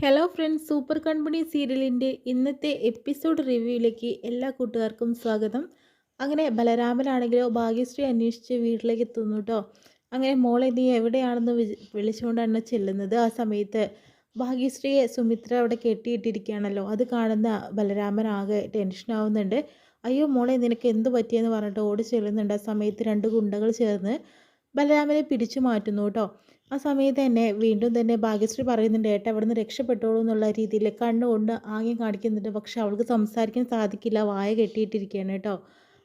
Hello friends, super കൺപണി സീരിയലിൻ്റെ ഇന്നത്തെ episode റിവ്യൂയിലേക്ക് എല്ലാ കൂട്ടുകാർക്കും സ്വാഗതം. അങ്ങനെ ബലരാമനാണെങ്കിലോ ഭാഗ്യശ്രീ അന്വേഷിച്ച് വീട്ടിലേക്ക് എത്തുന്നു കേട്ടോ. അങ്ങനെ മോളെ നീ എവിടെയാണെന്ന് വിളിച്ചുകൊണ്ടാണ് ചെല്ലുന്നത്. ആ സമയത്ത് ഭാഗ്യശ്രീയെ സുമിത്ര അവിടെ കെട്ടിയിട്ടിരിക്കുകയാണല്ലോ. അത് കാണുന്ന ബലരാമൻ ആകെ ടെൻഷനാവുന്നുണ്ട്. അയ്യോ മോളെ നിനക്ക് എന്ത് പറ്റിയെന്ന് പറഞ്ഞിട്ട് ഓടി ചെല്ലുന്നുണ്ട്. ആ സമയത്ത് രണ്ട് ഗുണ്ടകൾ ചേർന്ന് ബലരാമനെ പിടിച്ചു മാറ്റുന്നു കേട്ടോ. ആ സമയത്ത് തന്നെ വീണ്ടും തന്നെ ഭാഗ്യശ്രീ പറയുന്നുണ്ട്, ഏട്ടാ അവിടുന്ന് രക്ഷപ്പെട്ടോളൂ എന്നുള്ള രീതിയിൽ കണ്ണുകൊണ്ട് ആംഗ്യം കാണിക്കുന്നുണ്ട്. പക്ഷെ അവൾക്ക് സംസാരിക്കാൻ സാധിക്കില്ല, വായ കെട്ടിയിട്ടിരിക്കുകയാണ് കേട്ടോ.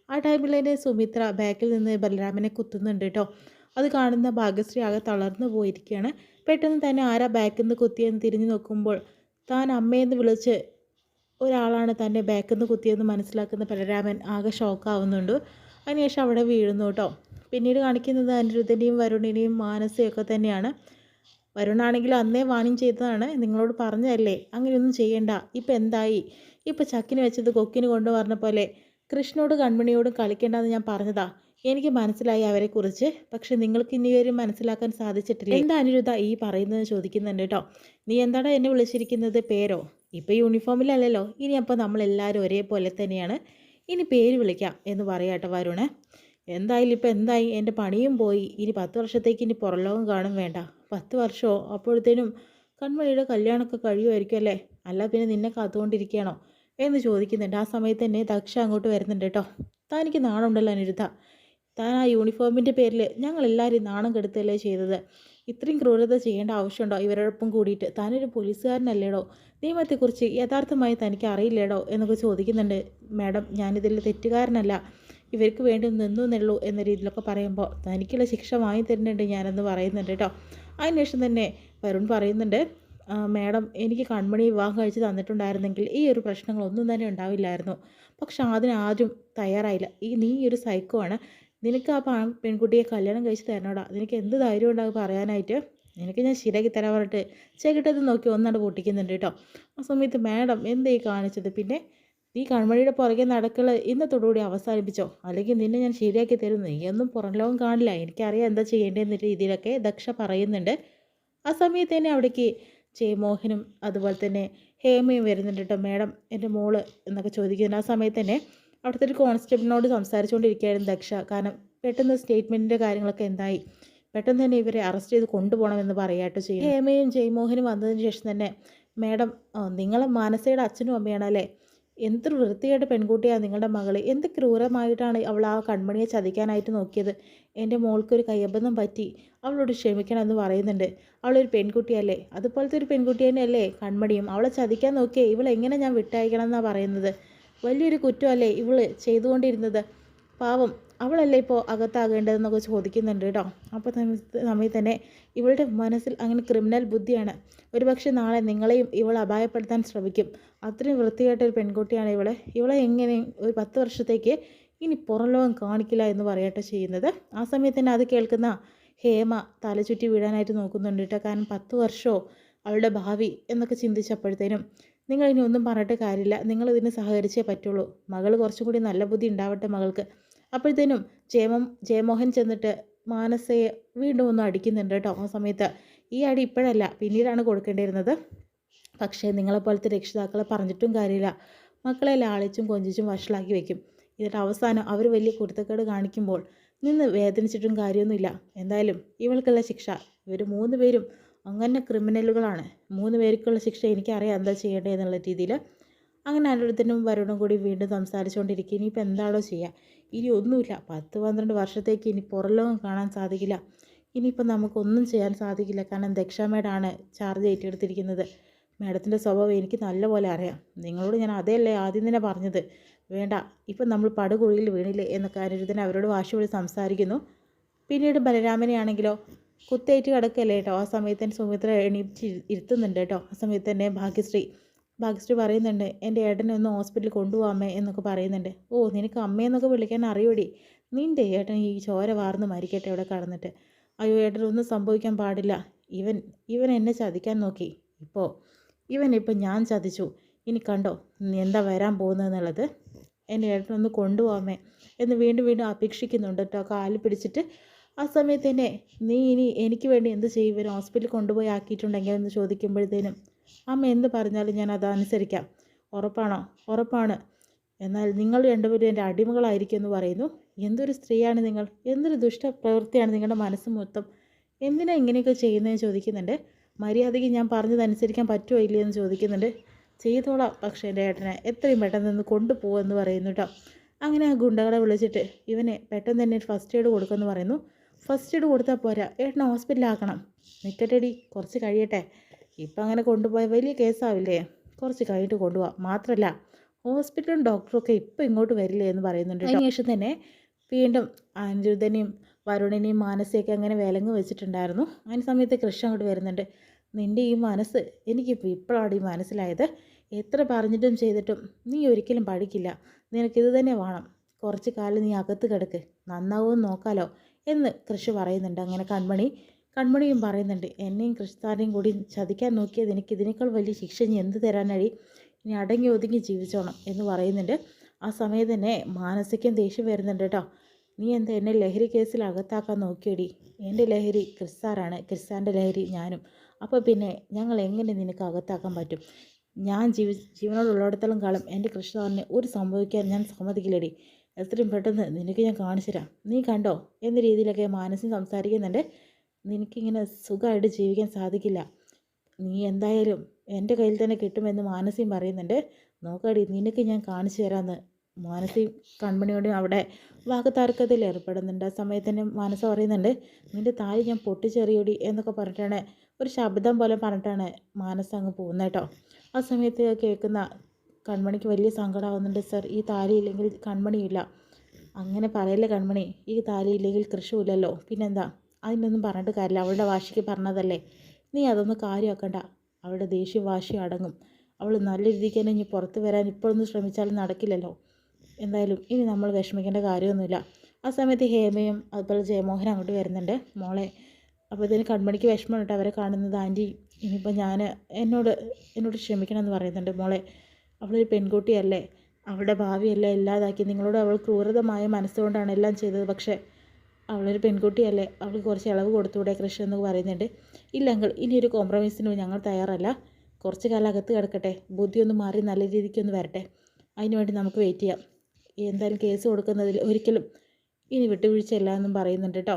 ആ ടൈമിൽ തന്നെ സുമിത്ര ബാക്കിൽ നിന്ന് ബലരാമനെ കുത്തുന്നുണ്ട് കേട്ടോ. അത് കാണുന്ന ഭാഗ്യശ്രീ ആകെ തളർന്നു പോയിരിക്കുകയാണ്. പെട്ടെന്ന് തന്നെ ആരാ ബാക്കിൽ നിന്ന് കുത്തിയെന്ന് തിരിഞ്ഞു നോക്കുമ്പോൾ താൻ അമ്മയെന്ന് വിളിച്ച് ഒരാളാണ് തന്നെ ബാക്കിൽ നിന്ന് കുത്തിയെന്ന് മനസ്സിലാക്കുന്ന ബലരാമൻ ആകെ ഷോക്കാവുന്നുണ്ട്. അതിനുശേഷം അവിടെ വീഴുന്നു കേട്ടോ. പിന്നീട് കാണിക്കുന്നത് അനിരുദ്ധൻ്റെയും വരുണിനെയും മാനസയൊക്കെ തന്നെയാണ്. വരുണാണെങ്കിൽ അന്നേ വാണിംഗ് ചെയ്തതാണ്, നിങ്ങളോട് പറഞ്ഞതല്ലേ അങ്ങനെയൊന്നും ചെയ്യണ്ട. ഇപ്പം എന്തായി? ഇപ്പം ചക്കിന് വെച്ചത് കൊക്കിന് കൊണ്ടുവരണ പോലെ കൃഷ്ണനോട് കൺമണിയോടും കളിക്കേണ്ടെന്ന് ഞാൻ പറഞ്ഞതാ. എനിക്ക് മനസ്സിലായി അവരെക്കുറിച്ച്. പക്ഷെ നിങ്ങൾക്ക് ഇനിവരും മനസ്സിലാക്കാൻ സാധിച്ചിട്ടില്ല. എന്താ അനിരുദ്ധ ഈ പറയുന്നത് ചോദിക്കുന്നുണ്ട് കേട്ടോ. നീ എന്താടാ എന്നെ വിളിച്ചിരിക്കുന്നത്? പേരോ? ഇപ്പോൾ യൂണിഫോമിലല്ലല്ലോ. ഇനി അപ്പോൾ നമ്മളെല്ലാവരും ഒരേപോലെ തന്നെയാണ്. ഇനി പേര് വിളിക്കാം എന്ന് പറയാട്ടോ വരുണ്. എന്തായാലും ഇപ്പം എന്തായി? എൻ്റെ പണിയും പോയി. ഇനി 10 വർഷത്തേക്ക് ഇനി പുറംലോകം കാണും വേണ്ട. 10 വർഷമോ? അപ്പോഴത്തേനും കൺമണിയുടെ കല്യാണമൊക്കെ കഴിയുമായിരിക്കും അല്ലേ? അല്ല പിന്നെ നിന്നെ കാത്തുകൊണ്ടിരിക്കുകയാണോ എന്ന് ചോദിക്കുന്നുണ്ട്. ആ സമയത്ത് തന്നെ ദക്ഷ അങ്ങോട്ട് വരുന്നുണ്ട് കേട്ടോ. തനിക്ക് നാണമുണ്ടല്ലോ അനിരുദ്ധ. താൻ ആ യൂണിഫോമിൻ്റെ പേരിൽ ഞങ്ങളെല്ലാവരും നാണം കെടുത്തല്ലേ ചെയ്തത്. ഇത്രയും ക്രൂരത ചെയ്യേണ്ട ആവശ്യമുണ്ടോ ഇവരോടൊപ്പം കൂടിയിട്ട്? താനൊരു പോലീസുകാരനല്ലേടോ? നിയമത്തെക്കുറിച്ച് യഥാർത്ഥമായി തനിക്ക് അറിയില്ലേടോ എന്നൊക്കെ ചോദിക്കുന്നുണ്ട്. മാഡം ഞാനിതിൽ തെറ്റുകാരനല്ല, ഇവർക്ക് വേണ്ടി നിന്നുള്ളൂ എന്ന രീതിയിലൊക്കെ പറയുമ്പോൾ തനിക്കുള്ള ശിക്ഷ വാങ്ങി തരുന്നുണ്ട് ഞാനെന്ന് പറയുന്നുണ്ട് കേട്ടോ. അതിനുശേഷം തന്നെ വരുൺ പറയുന്നുണ്ട്, മാഡം എനിക്ക് കൺമണി വിവാഹം കഴിച്ച് തന്നിട്ടുണ്ടായിരുന്നെങ്കിൽ ഈ ഒരു പ്രശ്നങ്ങളൊന്നും തന്നെ ഉണ്ടാവില്ലായിരുന്നു. പക്ഷെ അതിനാരും തയ്യാറായില്ല. നീ ഒരു സൈക്കോ ആണ്. നിനക്ക് ആ പെൺകുട്ടിയെ കല്യാണം കഴിച്ച് തരണോടാ. നിനക്ക് എന്ത് ധൈര്യം ഉണ്ടാകും പറയാനായിട്ട്? നിനക്ക് ഞാൻ ശരിയാക്കി തരാൻ പറഞ്ഞിട്ട് ചെകിട്ടത് നോക്കി ഒന്നാണ്ട് പൊട്ടിക്കുന്നുണ്ട് കേട്ടോ. ആ സമയത്ത് മാഡം എന്തേ കാണിച്ചത്? പിന്നെ നീ കൺമണിയുടെ പുറകെ നടക്കൽ ഇന്നത്തോടുകൂടി അവസാനിപ്പിച്ചോ, അല്ലെങ്കിൽ നിന്നെ ഞാൻ ശരിയാക്കി തരും. നീയൊന്നും പുറം ലോകം കാണില്ല, എനിക്കറിയാം എന്താ ചെയ്യേണ്ടതെന്ന രീതിയിലൊക്കെ ദക്ഷ പറയുന്നുണ്ട്. ആ സമയത്ത് തന്നെ അവിടേക്ക് ജയമോഹനും അതുപോലെ തന്നെ ഹേമയും വരുന്നുണ്ട് കേട്ടോ. മാഡം എൻ്റെ മോള് എന്നൊക്കെ ചോദിക്കുന്നുണ്ട്. ആ സമയത്ത് തന്നെ അവിടുത്തെ ഒരു കോൺസ്റ്റബിളിനോട് സംസാരിച്ചുകൊണ്ടിരിക്കുകയായിരുന്നു ദക്ഷ. കാരണം പെട്ടെന്ന് സ്റ്റേറ്റ്മെൻറ്റിൻ്റെ കാര്യങ്ങളൊക്കെ എന്തായി, പെട്ടെന്ന് തന്നെ ഇവരെ അറസ്റ്റ് ചെയ്ത് കൊണ്ടുപോകണമെന്ന് പറയാട്ടോ ചെയ്യും. ഹേമയും ജയമോഹനും വന്നതിന് ശേഷം തന്നെ മാഡം നിങ്ങളെ മാനസയുടെ അച്ഛനും അമ്മയാണല്ലേ? എന്തൊരു വൃത്തികെട്ട പെൺകുട്ടിയാണ് നിങ്ങളുടെ മകൾ. എന്ത് ക്രൂരമായിട്ടാണ് അവൾ ആ കൺമണിയെ ചതിക്കാനായിട്ട് നോക്കിയത്. എൻ്റെ മോൾക്കൊരു കയ്യബദ്ധം പറ്റി, അവളോട് ക്ഷമിക്കണമെന്ന് പറയുന്നുണ്ട്. അവളൊരു പെൺകുട്ടിയല്ലേ, അതുപോലത്തെ ഒരു പെൺകുട്ടി തന്നെയല്ലേ കൺമണിയും. അവളെ ചതിക്കാൻ നോക്കിയേ ഇവളെങ്ങനെ ഞാൻ വിട്ടയക്കണം എന്നാണ് പറയുന്നത്. വലിയൊരു കുറ്റമല്ലേ ഇവൾ ചെയ്തുകൊണ്ടിരുന്നത്. പാവം അവളല്ലേ ഇപ്പോൾ അകത്താകേണ്ടതെന്നൊക്കെ ചോദിക്കുന്നുണ്ട് കേട്ടോ. അപ്പോൾ സമയത്ത് തന്നെ ഇവളുടെ മനസ്സിൽ അങ്ങനെ ക്രിമിനൽ ബുദ്ധിയാണ്. ഒരുപക്ഷെ നാളെ നിങ്ങളെയും ഇവൾ അപായപ്പെടുത്താൻ ശ്രമിക്കും. അത്രയും വൃത്തികെട്ട ഒരു പെൺകുട്ടിയാണ് ഇവളെ എങ്ങനെ ഒരു 10 വർഷത്തേക്ക് ഇനി പുറം ലോകം കാണിക്കില്ല എന്ന് പറയട്ടെ ചെയ്യുന്നത്. ആ സമയത്ത് തന്നെ അത് കേൾക്കുന്ന ഹേമ തലചുറ്റി വീഴാനായിട്ട് നോക്കുന്നുണ്ട് കേട്ടോ. കാരണം 10 വർഷമോ അവളുടെ ഭാവി എന്നൊക്കെ ചിന്തിച്ചപ്പോഴത്തേനും നിങ്ങളിനി ഒന്നും പറഞ്ഞിട്ട് കാര്യമില്ല, നിങ്ങളിതിന് സഹകരിച്ചേ പറ്റുള്ളൂ. മകൾ കുറച്ചും കൂടി നല്ല ബുദ്ധി ഉണ്ടാവട്ടെ മകൾക്ക്. അപ്പോഴത്തേനും ജയമോഹൻ ചെന്നിട്ട് മാനസയെ വീണ്ടും ഒന്ന് അടിക്കുന്നുണ്ട് കേട്ടോ. ആ സമയത്ത് ഈ അടി ഇപ്പോഴല്ല പിന്നീടാണ് കൊടുക്കേണ്ടിയിരുന്നത്. പക്ഷേ നിങ്ങളെപ്പോലത്തെ രക്ഷിതാക്കളെ പറഞ്ഞിട്ടും കാര്യമില്ല. മക്കളെ ലാളിച്ചും കൊഞ്ചിച്ചും വഷളാക്കി വെക്കും. എന്നിട്ട് അവസാനം അവർ വലിയ കുരുത്തക്കേട് കാണിക്കുമ്പോൾ നിന്ന് വേദനിച്ചിട്ടും കാര്യമൊന്നുമില്ല. എന്തായാലും ഇവൾക്കുള്ള ശിക്ഷ, ഇവർ 3 പേരും അങ്ങനെ ക്രിമിനലുകളാണ്. 3 പേർക്കുള്ള ശിക്ഷ എനിക്കറിയാം എന്താ ചെയ്യേണ്ടത് എന്നുള്ള രീതിയിൽ അങ്ങനെ അനിരുദ്ധനും വരുണും കൂടി വീണ്ടും സംസാരിച്ചുകൊണ്ടിരിക്കുക. ഇനിയിപ്പോൾ എന്താണോ ചെയ്യുക? ഇനി ഒന്നുമില്ല, 10-12 വർഷത്തേക്ക് ഇനി പുറംലോകം കാണാൻ സാധിക്കില്ല. ഇനിയിപ്പോൾ നമുക്കൊന്നും ചെയ്യാൻ സാധിക്കില്ല. കാരണം ദക്ഷ മേഡാണ് ചാർജ് ഏറ്റെടുത്തിരിക്കുന്നത്. മാഡത്തിൻ്റെ സ്വഭാവം എനിക്ക് നല്ലപോലെ അറിയാം. നിങ്ങളോട് ഞാൻ അതല്ലേ ആദ്യം തന്നെ പറഞ്ഞത്. വേണ്ട, ഇപ്പം നമ്മൾ പടുകുഴിയിൽ വീണില്ലേ എന്നൊക്കെ അനിരുദ്ധൻ അവരോട് വാശിയോട് സംസാരിക്കുന്നു. പിന്നീട് ബലരാമനെയാണെങ്കിലോ കുത്തേറ്റ് കിടക്കല്ലേ കേട്ടോ. ആ സമയത്ത് തന്നെ സുമിത്ര എണീറ്റ് ഇരുത്തുന്നുണ്ട് കേട്ടോ. ആ സമയത്ത് തന്നെ ഭാഗ്യശ്രീ പറയുന്നുണ്ട്, എൻ്റെ ഏട്ടനെ ഒന്ന് ഹോസ്പിറ്റലിൽ കൊണ്ടുപോകാമേ എന്നൊക്കെ പറയുന്നുണ്ട്. ഓ നിനക്ക് അമ്മയെന്നൊക്കെ വിളിക്കാൻ അറിയോടി? നിൻ്റെ ഏട്ടൻ ഈ ചോര വാർന്ന് മരിക്കട്ടെ ഇവിടെ കടന്നിട്ട്. അയ്യോ ഏട്ടനൊന്നും സംഭവിക്കാൻ പാടില്ല. ഇവൻ എന്നെ ചതിക്കാൻ നോക്കി. ഇവനിപ്പോൾ ഞാൻ ചതിച്ചു. ഇനി കണ്ടോ എന്താ വരാൻ പോകുന്നതെന്നുള്ളത്. എൻ്റെ ഏട്ടനൊന്ന് കൊണ്ടുപോകാമേ എന്ന് വീണ്ടും വീണ്ടും അപേക്ഷിക്കുന്നുണ്ട് കേട്ടോ, കാലിൽ പിടിച്ചിട്ട്. ആ സമയത്ത് തന്നെ നീ ഇനി എനിക്ക് വേണ്ടി എന്ത് ചെയ്യും? ഇവർ ഹോസ്പിറ്റലിൽ കൊണ്ടുപോയി ആക്കിയിട്ടുണ്ടെങ്കിൽ എന്ന് ചോദിക്കുമ്പോഴത്തേനും അമ്മ എന്ത് പറഞ്ഞാലും ഞാൻ അതനുസരിക്കാം. ഉറപ്പാണോ? ഉറപ്പാണ്. എന്നാൽ നിങ്ങൾ രണ്ടുപേരും എൻ്റെ അടിമകളായിരിക്കും എന്ന് പറയുന്നു. എന്തൊരു സ്ത്രീയാണ് നിങ്ങൾ? എന്തൊരു ദുഷ്ടപ്രവൃത്തിയാണ് നിങ്ങളുടെ മനസ്സ് മൊത്തം? എന്തിനാ ഇങ്ങനെയൊക്കെ ചെയ്യുന്നതെന്ന് ചോദിക്കുന്നുണ്ട്. മര്യാദയ്ക്ക് ഞാൻ പറഞ്ഞതനുസരിക്കാൻ പറ്റുമോ ഇല്ലയോ എന്ന് ചോദിക്കുന്നുണ്ട്. ചെയ്തോളാം, പക്ഷേ എൻ്റെ ഏട്ടനെ എത്രയും പെട്ടെന്ന് നിന്ന് കൊണ്ടുപോകുമെന്ന് പറയുന്നു കേട്ടോ. അങ്ങനെ ആ ഗുണ്ടകളെ വിളിച്ചിട്ട് ഇവനെ പെട്ടെന്ന് തന്നെ ഫസ്റ്റ് എയ്ഡ് കൊടുക്കുമെന്ന് പറയുന്നു. ഫസ്റ്റ് എയ്ഡ് കൊടുത്താൽ പോരാ, ഏട്ടനെ ഹോസ്പിറ്റലാക്കണം. നിൽക്കട്ടെടി, കുറച്ച് കഴിയട്ടെ. ഇപ്പം അങ്ങനെ കൊണ്ടുപോയാൽ വലിയ കേസാവില്ലേ? കുറച്ച് കഴിഞ്ഞിട്ട് കൊണ്ടുപോകാം. മാത്രമല്ല ഹോസ്പിറ്റലും ഡോക്ടറും ഒക്കെ ഇപ്പം ഇങ്ങോട്ട് വരില്ലേ എന്ന് പറയുന്നുണ്ട്. അതിനുശേഷം തന്നെ വീണ്ടും അനിരുദ്ധനെയും വരുണിനെയും മാനസയൊക്കെ അങ്ങനെ വിലങ്ങ് വെച്ചിട്ടുണ്ടായിരുന്നു. അതിന് സമയത്ത് കൃഷ്ണ അങ്ങോട്ട് വരുന്നുണ്ട്. നിൻ്റെ ഈ മനസ്സ് എനിക്കിപ്പോൾ ഇപ്പോഴാണ് ഈ മനസ്സിലായത്. എത്ര പറഞ്ഞിട്ടും ചെയ്തിട്ടും നീ ഒരിക്കലും പഠിക്കില്ല. നിനക്കിത് തന്നെ വേണം. കുറച്ച് കാലം നീ അകത്ത് കിടക്ക്, നന്നാവുമെന്ന് നോക്കാലോ എന്ന് കൃഷി പറയുന്നുണ്ട്. അങ്ങനെ കൺമണിയും പറയുന്നുണ്ട്, എന്നെയും കൃഷിത്താരെയും കൂടി ചതിക്കാൻ നോക്കിയത് എനിക്ക് ഇതിനേക്കാൾ വലിയ ശിക്ഷ നീ എന്ത് തരാനടി? ഇനി അടങ്ങി ഒതുങ്ങി ജീവിച്ചോണം എന്ന് പറയുന്നുണ്ട്. ആ സമയത്ത് തന്നെ മാനസികം ദേഷ്യം വരുന്നുണ്ട് കേട്ടോ. നീ എന്താ എന്നെ ലഹരി കേസിൽ അകത്താക്കാൻ നോക്കിയടി? എൻ്റെ ലഹരി ക്രിസ്സാറാണ്, ക്രിസ്സാൻ്റെ ലഹരി ഞാനും. അപ്പോൾ പിന്നെ ഞങ്ങൾ എങ്ങനെ നിനക്ക് അകത്താക്കാൻ പറ്റും? ഞാൻ ജീവനോടുള്ളിടത്തോളം കാലം എൻ്റെ കൃഷ്ണനെ ഒരു സംഭവിക്കാൻ ഞാൻ സമ്മതിക്കില്ലടി. എത്രയും പെട്ടെന്ന് നിനക്ക് ഞാൻ കാണിച്ചു തരാം, നീ കണ്ടോ എന്ന രീതിയിലൊക്കെ മാനസികം സംസാരിക്കുന്നുണ്ട്. നിനക്കിങ്ങനെ സുഖമായിട്ട് ജീവിക്കാൻ സാധിക്കില്ല. നീ എന്തായാലും എൻ്റെ കയ്യിൽ തന്നെ കിട്ടുമെന്ന് മാനസികം പറയുന്നുണ്ട്. നോക്കടി, നിനക്ക് ഞാൻ കാണിച്ചു തരാമെന്ന് മാനസികം കൺമണിയോട് അവിടെ വാക്കുതർക്കത്തിൽ ഏർപ്പെടുന്നുണ്ട്. ആ സമയത്ത് തന്നെ മാനസ പറയുന്നുണ്ട്, നിൻ്റെ താലി ഞാൻ പൊട്ടിച്ചെറിയോടി എന്നൊക്കെ പറഞ്ഞിട്ടാണ് ഒരു ശബ്ദം പോലെ പറഞ്ഞിട്ടാണ് മാനസ അങ്ങ് പോകുന്നത് കേട്ടോ. ആ സമയത്ത് കേൾക്കുന്ന കൺമണിക്ക് വലിയ സങ്കടമാകുന്നുണ്ട്. സർ, ഈ താലി ഇല്ലെങ്കിൽ കൺമണിയില്ല. അങ്ങനെ പറയല്ലേ കൺമണി, ഈ താലി ഇല്ലെങ്കിൽ കൃഷിയില്ലല്ലോ, പിന്നെന്താ? അതിനൊന്നും പറഞ്ഞിട്ട് കാര്യമില്ല, അവളുടെ വാശിക്ക് പറഞ്ഞതല്ലേ. നീ അതൊന്നും കാര്യമാക്കണ്ട. അവളുടെ ദേഷ്യം വാശി അടങ്ങും. അവൾ നല്ല രീതിക്ക് തന്നെ ഇനി പുറത്ത് വരാൻ ഇപ്പോഴൊന്നും ശ്രമിച്ചാലും നടക്കില്ലല്ലോ. എന്തായാലും ഇനി നമ്മൾ വിഷമിക്കേണ്ട കാര്യമൊന്നുമില്ല. ആ സമയത്ത് ഹേമയും അതുപോലെ ജയമോഹൻ അങ്ങോട്ട് വരുന്നുണ്ട്. മോളെ, അപ്പോൾ ഇതിന് കൺമണിക്ക് വിഷമം കേട്ടോ അവരെ കാണുന്നത്. ആൻറ്റി, ഇനിയിപ്പോൾ എന്നോട് ക്ഷമിക്കണമെന്ന് പറയുന്നുണ്ട്. മോളെ, അവളൊരു പെൺകുട്ടിയല്ലേ, അവളുടെ ഭാവിയെല്ലാം ഇല്ലാതാക്കി നിങ്ങളോട് അവൾ ക്രൂരതമായ മനസ്സുകൊണ്ടാണ് എല്ലാം ചെയ്തത്. പക്ഷേ അവളൊരു പെൺകുട്ടിയല്ലേ, അവൾക്ക് കുറച്ച് ഇളവ് കൊടുത്തുകൂടെ കൃഷി എന്ന് പറയുന്നുണ്ട്. ഇല്ല അങ്കിൾ, ഇനിയൊരു കോംപ്രമൈസിന് ഞങ്ങൾ തയ്യാറല്ല. കുറച്ച് കാലം അകത്ത് കിടക്കട്ടെ, ബുദ്ധിയൊന്ന് മാറി നല്ല രീതിക്കൊന്ന് വരട്ടെ, അതിനുവേണ്ടി നമുക്ക് വെയിറ്റ് ചെയ്യാം. എന്തായാലും കേസ് കൊടുക്കുന്നതിൽ ഒരിക്കലും ഇനി വിട്ടുവീഴ്ചയില്ല എന്നും പറയുന്നുണ്ട് കേട്ടോ.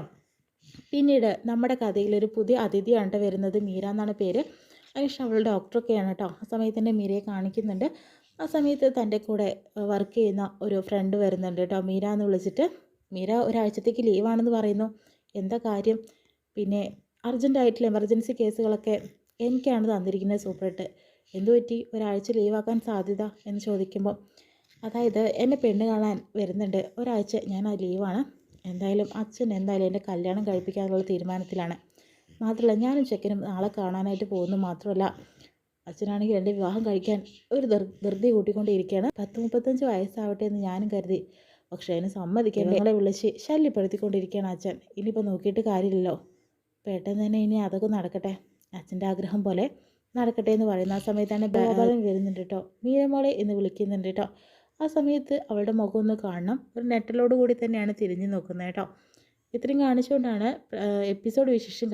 പിന്നീട് നമ്മുടെ കഥയിലൊരു പുതിയ അതിഥിയാണ് വരുന്നത്. മീര എന്നാണ് പേര്. അതിനുശേഷം അവൾ ഡോക്ടറൊക്കെയാണ് കേട്ടോ. ആ സമയത്ത് തന്നെ മീരയെ കാണിക്കുന്നുണ്ട്. ആ സമയത്ത് തൻ്റെ കൂടെ വർക്ക് ചെയ്യുന്ന ഒരു ഫ്രണ്ട് വരുന്നുണ്ട് കേട്ടോ, മീര എന്ന് വിളിച്ചിട്ട്. മീര ഒരാഴ്ചത്തേക്ക് ലീവാണെന്ന് പറയുന്നു. എന്താ കാര്യം? പിന്നെ അർജൻറ്റായിട്ടുള്ള എമർജൻസി കേസുകളൊക്കെ എനിക്കാണ് തന്നിരിക്കുന്നത് സൂപ്പറായിട്ട്. എന്തു പറ്റി ഒരാഴ്ച ലീവാക്കാൻ സാധ്യത എന്ന് ചോദിക്കുമ്പോൾ, അതായത് എന്നെ പെണ്ണ് കാണാൻ വരുന്നുണ്ട്, ഒരാഴ്ച ഞാൻ ആ ലീവാണ്. എന്തായാലും അച്ഛൻ എന്തായാലും എൻ്റെ കല്യാണം കഴിപ്പിക്കാനുള്ള തീരുമാനത്തിലാണ്. മാത്രമല്ല ഞാനും ചെക്കനും നാളെ കാണാനായിട്ട് പോകുന്നു. മാത്രമല്ല അച്ഛനാണെങ്കിൽ എൻ്റെ വിവാഹം കഴിക്കാൻ ഒരു ധൃതി കൂട്ടിക്കൊണ്ടിരിക്കുകയാണ്. 30-35 വയസ്സാവട്ടെ എന്ന് ഞാനും കരുതി. പക്ഷേ അതിന് സമ്മതിക്കാൻ നിങ്ങളെ വിളിച്ച് ശല്യപ്പെടുത്തിക്കൊണ്ടിരിക്കുകയാണ് അച്ഛൻ. ഇനിയിപ്പോൾ നോക്കിയിട്ട് കാര്യമില്ലല്ലോ. പെട്ടെന്ന് തന്നെ ഇനി അതൊക്കെ നടക്കട്ടെ, അച്ഛൻ്റെ ആഗ്രഹം പോലെ നടക്കട്ടെ എന്ന് പറയുന്ന ആ സമയത്താണ് ഗോപാലൻ വരുന്നുണ്ട് കേട്ടോ. മീരമോളെ എന്ന് വിളിക്കുന്നുണ്ട് കേട്ടോ. ആ സമയത്ത് അവളുടെ മുഖം ഒന്ന് കാണണം. ഒരു നെറ്റലോട് കൂടി തന്നെയാണ് തിരിഞ്ഞു നോക്കുന്നത് കേട്ടോ. ഇത്രയും കാണിച്ചുകൊണ്ടാണ് എപ്പിസോഡ് വിശേഷം